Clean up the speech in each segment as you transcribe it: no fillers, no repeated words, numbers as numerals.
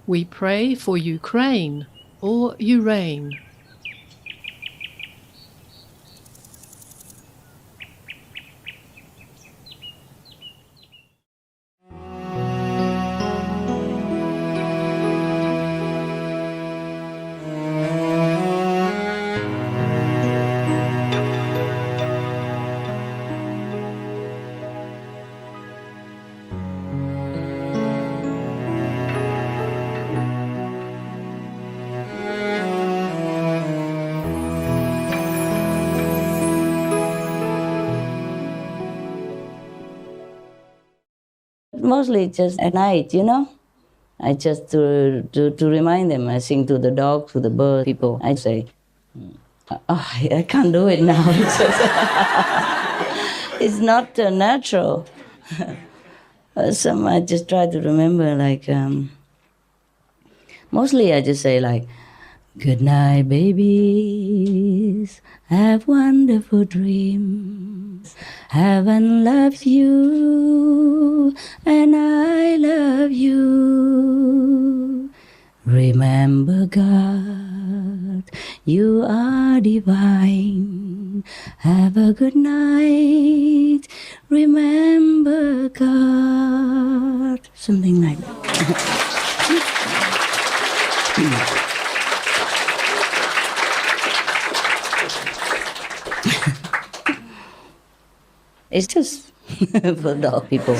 We pray for Ukraine or Urain. Mostly just at night, you know. I just to remind them. I sing to the dog, to the bird, people. I say, oh, I can't do it now. It's not natural. Some I just try to remember, like mostly I just say like, good night, babies. Have wonderful dreams. Heaven loves you, and I love you. Remember, God, you are divine. Have a good night. Remember, God. Something like that. It's just for dog people.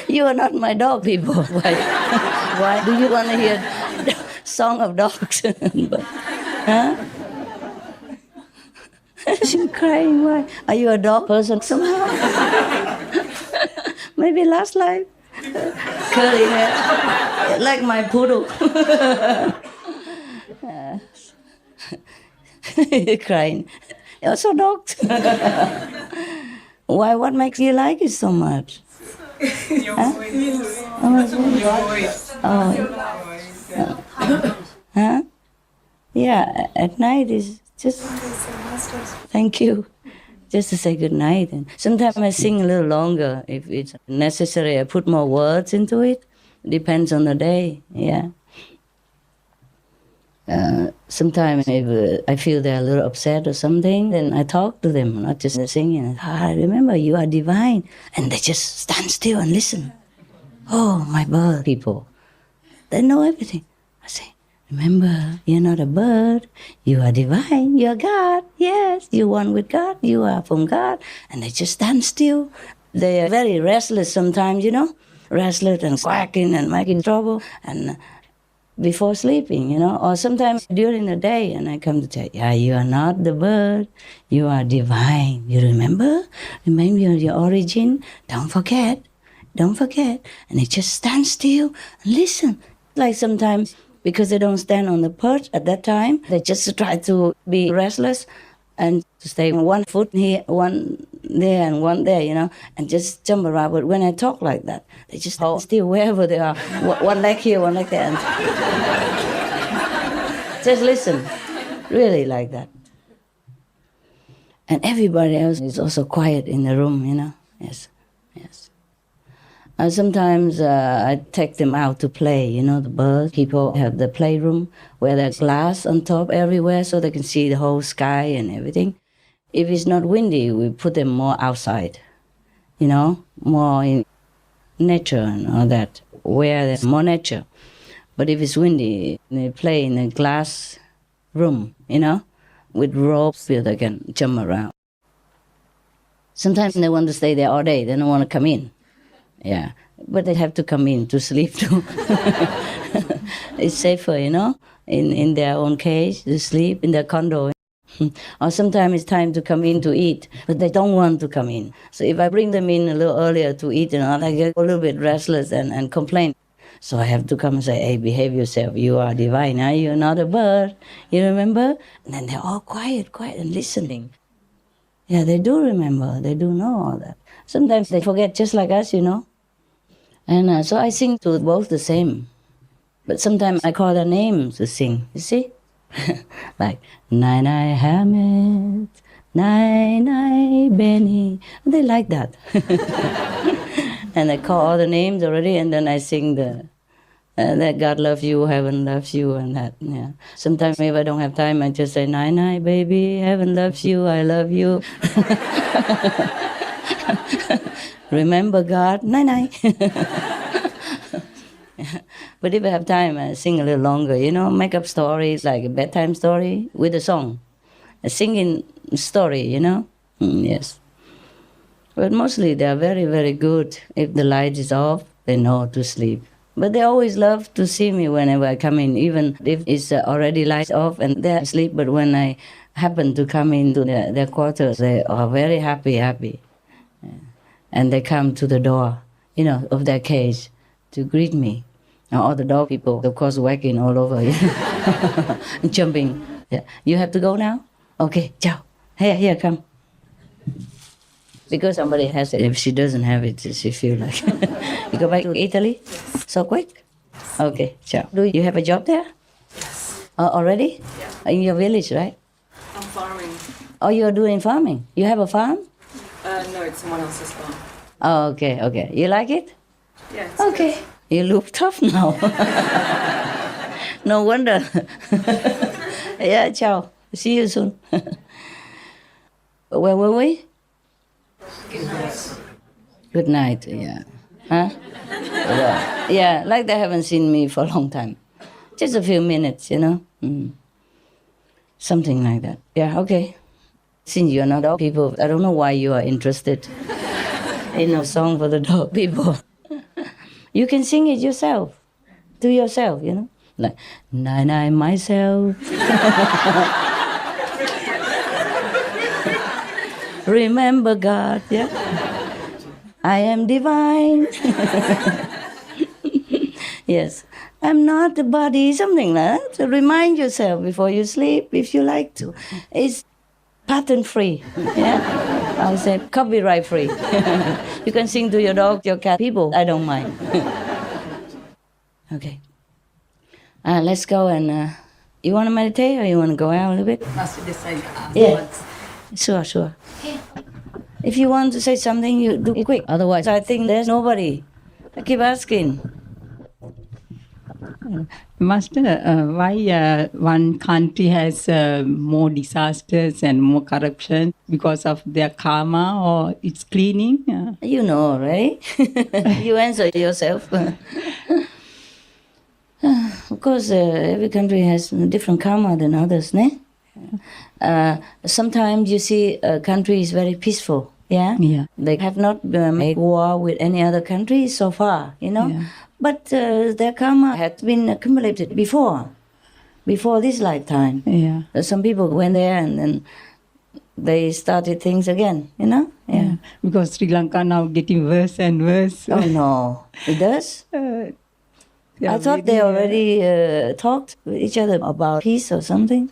You are not my dog people. Why do you want to hear song of dogs? But, huh? She's crying. Why? Are you a dog person somehow? Maybe last life. Curly hair, like my poodle. Crying. Also dogs. Why? What makes you like it so much? Your voice. Your voice. Huh? Yeah, at night is just thank you. Just to say good night. And sometimes I sing a little longer if it's necessary. I put more words into it. Depends on the day. Yeah. Sometimes if I feel they're a little upset or something, then I talk to them, not just singing. Remember, you are divine. And they just stand still and listen. Oh, my bird people. They know everything. I say, remember, you're not a bird. You are divine. You're God. Yes, you're one with God. You are from God. And they just stand still. They are very restless sometimes, you know. Restless and quacking and making trouble. And before sleeping, you know, or sometimes during the day, and I come to tell you, yeah, you are not the bird, you are divine. You remember? Remember your origin? Don't forget. Don't forget. And they just stand still and listen. Like sometimes, because they don't stand on the perch at that time, they just try to be restless and to stay one foot here, one there, and one there, you know, and just jump around. But when I talk like that, they just hold still wherever they are. One leg here, one leg there. And just listen, really like that. And everybody else is also quiet in the room, you know. Yes, yes. Sometimes I take them out to play, you know, the birds. People have the playroom where there's glass on top everywhere so they can see the whole sky and everything. If it's not windy, we put them more outside, you know, more in nature and all that, where there's more nature. But if it's windy, they play in a glass room, you know, with ropes so they can jump around. Sometimes they want to stay there all day. They don't want to come in. Yeah, but they have to come in to sleep too. It's safer, you know, in their own cage to sleep in their condo. Or sometimes it's time to come in to eat, but they don't want to come in. So if I bring them in a little earlier to eat, you know, they get a little bit restless and complain. So I have to come and say, hey, behave yourself. You are divine, huh? You're not a bird. You remember? And then they're all quiet and listening. Yeah, they do remember. They do know all that. Sometimes they forget just like us, you know. And so I sing to both the same. But sometimes I call their names to sing, you see? Like, Nai Nai Hamed, Nai Nai Benny. They like that. And I call all the names already, and then I sing the That God loves you, heaven loves you, and that, yeah. Sometimes if I don't have time, I just say, night, night, baby, heaven loves you, I love you. Remember God, night, night. But if I have time, I sing a little longer, make up stories, like a bedtime story with a song. A singing story, yes. But mostly they are very, very good. If the light is off, they know to sleep. But they always love to see me whenever I come in, even if it's already light off and they're asleep. But when I happen to come into their quarters, they are very happy. Yeah. And they come to the door, of their cage to greet me. Now, all the dog people, of course, whacking all over, jumping. Yeah. You have to go now? Okay, ciao. Here, come. Because somebody has it. If she doesn't have it, she feel like... You go back to Italy? So quick? Okay, ciao. Do you have a job there? Yes. Already? Yeah. In your village, right? I'm farming. Oh, you're doing farming? You have a farm? No, it's someone else's farm. Oh, okay. You like it? Yeah. It's Okay. good. You look tough now. No wonder. Yeah, ciao. See you soon. Where were we? Good night, yeah. Huh? Yeah, like they haven't seen me for a long time. Just a few minutes, Something like that. Yeah, okay. Since you're not dog people, I don't know why you are interested in a song for the dog people. You can sing it yourself, to yourself, Like, night, myself. Remember God, yeah? I am divine. Yes, I'm not the body, something like that. So remind yourself before you sleep, if you like to. It's patent free, yeah? I'll say copyright free. You can sing to your dog, your cat, people, I don't mind. Okay. Let's go and, you want to meditate or you want to go out a little bit? Must we decide Yeah. afterwards? Sure. If you want to say something, you do it quick. Otherwise, I think there's nobody. I keep asking. Master, why one country has more disasters and more corruption because of their karma or its cleaning? You know already. You answer yourself. Of course, every country has different karma than others, ne? Sometimes you see a country is very peaceful, yeah? Yeah. They have not made war with any other country so far, Yeah. But their karma had been accumulated before this lifetime. Yeah. Some people went there and then they started things again, Yeah. Because Sri Lanka now getting worse and worse. Oh, no. It does? I thought they already talked with each other about peace or something.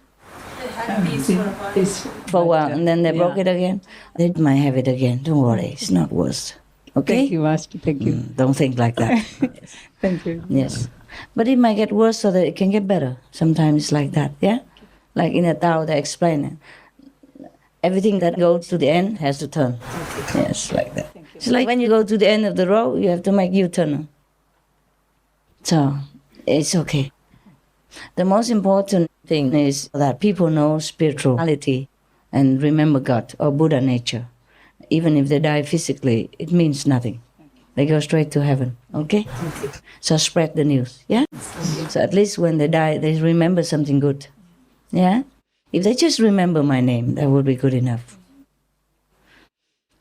For a while, and then they broke it again. They might have it again. Don't worry, it's not worse. Okay? Thank you, Master. Thank you. Don't think like that. Thank you. Yes. But it might get worse so that it can get better. Sometimes it's like that, yeah? Like in a Tao, they explain it. Everything that goes to the end has to turn. Yes, like that. It's like when you go to the end of the road, you have to make U-turn. So, it's okay. The most important thing is that people know spirituality and remember God or Buddha nature. Even if they die physically, it means nothing. They go straight to heaven, okay? So spread the news, yeah? So at least when they die, they remember something good, yeah? If they just remember my name, that would be good enough.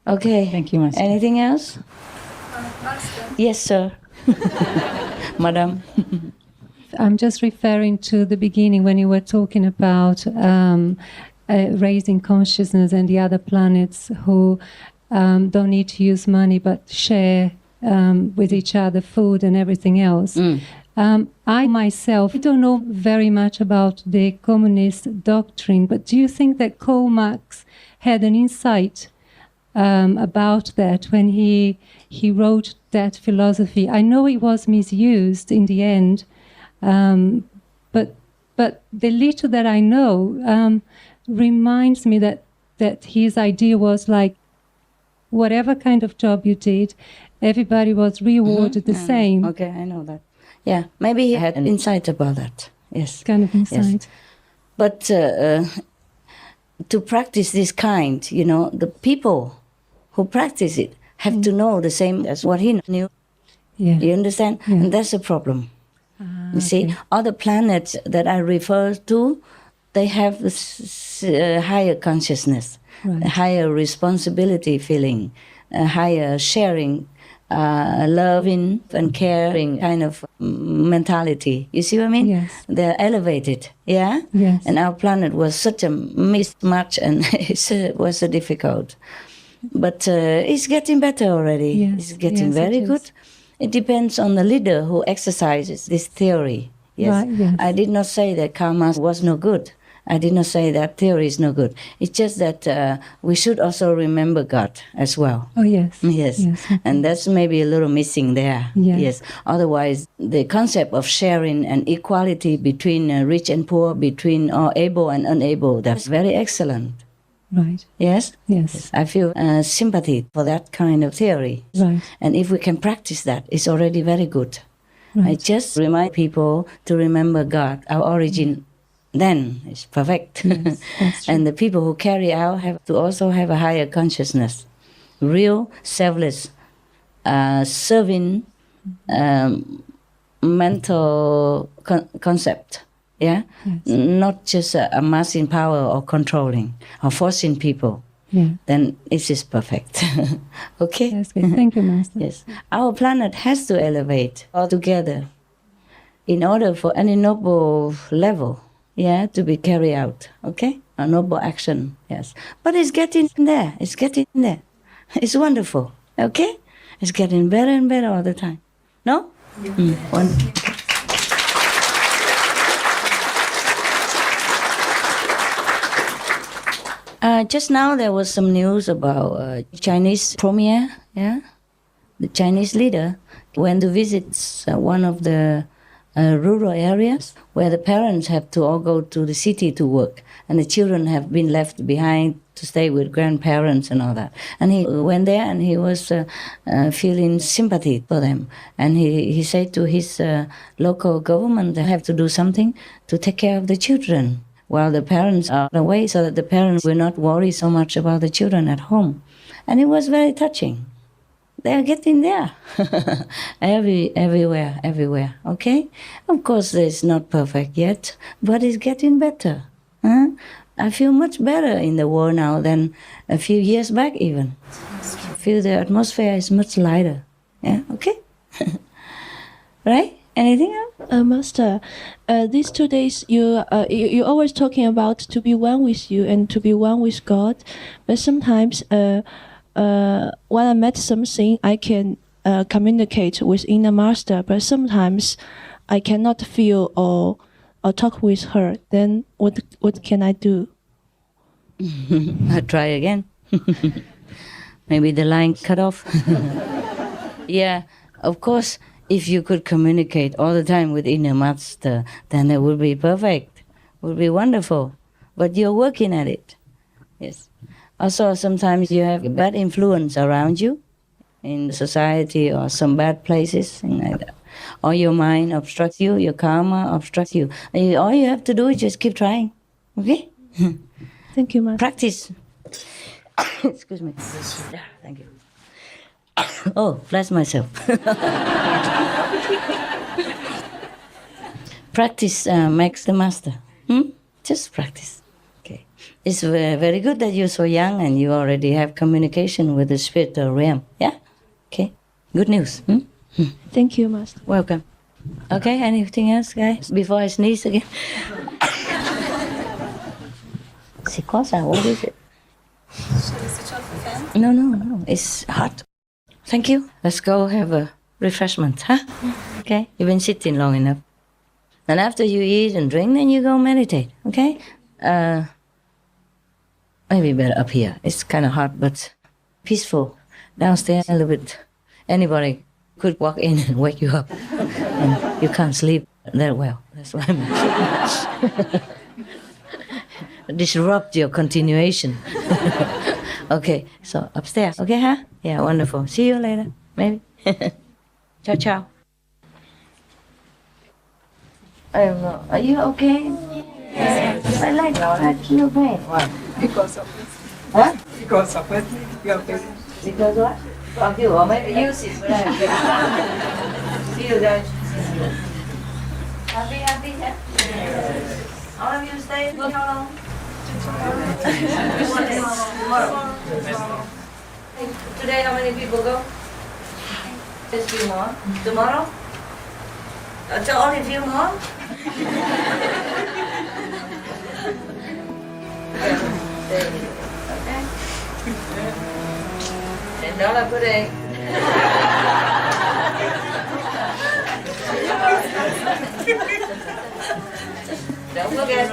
Okay. Thank you, Master. Anything else? Master. Yes, sir. Madam. I'm just referring to the beginning when you were talking about raising consciousness and the other planets who don't need to use money but share with each other food and everything else. I myself don't know very much about the communist doctrine, but do you think that Karl Marx had an insight about that when he wrote that philosophy? I know it was misused in the end, but the little that I know reminds me that his idea was like, whatever kind of job you did, everybody was rewarded the same. Okay, I know that. Yeah, maybe he had an insight about that. Yes. Kind of insight. But to practice this kind, the people who practice it have to know the same as what he knew. Yeah. You understand? Yeah. And that's a problem. You see, other planets that I refer to, they have this higher consciousness, Right. a higher responsibility feeling, a higher sharing, loving and caring kind of mentality. You see what I mean? Yes. They're elevated, yeah? Yes. And our planet was such a mismatch and it was so difficult. But it's getting better already. Yes, It's getting yes, very it is. good. It depends on the leader who exercises this theory. Yes. Right, yes. I did not say that karma was no good. I did not say that theory is no good. It's just that we should also remember God as well. Oh, yes. Yes. Yes. And that's maybe a little missing there. Yeah. Yes. Otherwise, the concept of sharing and equality between rich and poor, between able and unable, that's very excellent. Right. Yes? Yes. I feel sympathy for that kind of theory. Right. And if we can practice that, it's already very good. I Right. just remind people to remember God, our origin. Then it's perfect. Yes, that's true. And the people who carry out have to also have a higher consciousness, real, selfless, serving mental concept. Yeah, Yes. not just amassing power or controlling or forcing people. Yeah. Then it is perfect. Okay. That's good. Thank you, Master. Yes, our planet has to elevate altogether in order for any noble level, to be carried out. Okay, a noble action. Yes, but it's getting there. It's getting there. It's wonderful. Okay, it's getting better and better all the time. No. Wonderful. Just now there was some news about Chinese premier, the Chinese leader went to visit one of the rural areas where the parents have to all go to the city to work and the children have been left behind to stay with grandparents and all that. And he went there and he was feeling sympathy for them. And he said to his local government they have to do something to take care of the children while the parents are away so that the parents will not worry so much about the children at home. And it was very touching. They are getting there. Everywhere, okay? Of course, it's not perfect yet, but it's getting better. Huh? I feel much better in the world now than a few years back even. I feel the atmosphere is much lighter. Yeah, okay? Right? Anything else? Master, these 2 days you always talking about to be one with you and to be one with God, but sometimes when I met something I can communicate with inner master, but sometimes I cannot feel or talk with her. Then what can I do? I'll try again. Maybe the line cut off. Yeah, of course. If you could communicate all the time with inner master, then it would be perfect. It would be wonderful. But you're working at it. Yes. Also, sometimes you have a bad influence around you in society or some bad places, things like that. Or your mind obstructs you, your karma obstructs you. And all you have to do is just keep trying. Okay? Thank you, Master. Practice. Excuse me. Thank you. Oh, bless myself. Practice makes the master. Just practice. Okay. It's very good that you're so young and you already have communication with the spiritual realm. Yeah? Okay. Good news. Thank you, Master. Welcome. Okay, anything else, guys? Before I sneeze again. Sikosa, what is it? Should we switch off the fan? No. It's hot. Thank you. Let's go have a refreshment, huh? Okay? You've been sitting long enough. And after you eat and drink, then you go meditate, okay? Maybe better up here. It's kind of hot, but peaceful. Downstairs, a little bit. Anybody could walk in and wake you up. And you can't sleep that well. That's why I'm disrupt your continuation. Okay, so upstairs. Okay, huh? Yeah, wonderful. See you later, maybe. Ciao, ciao. I don't know. Are you okay? Yes. I like I feel pain. What? Because of this. What? Because of it. Your parents. Because what? Fuck you. Or maybe use it. See you guys. Happy, yeah? All of you stay for how long? Tomorrow. Today, how many people go? Just few more. Tomorrow? Only few more? Okay. And đó là pudding. Don't forget.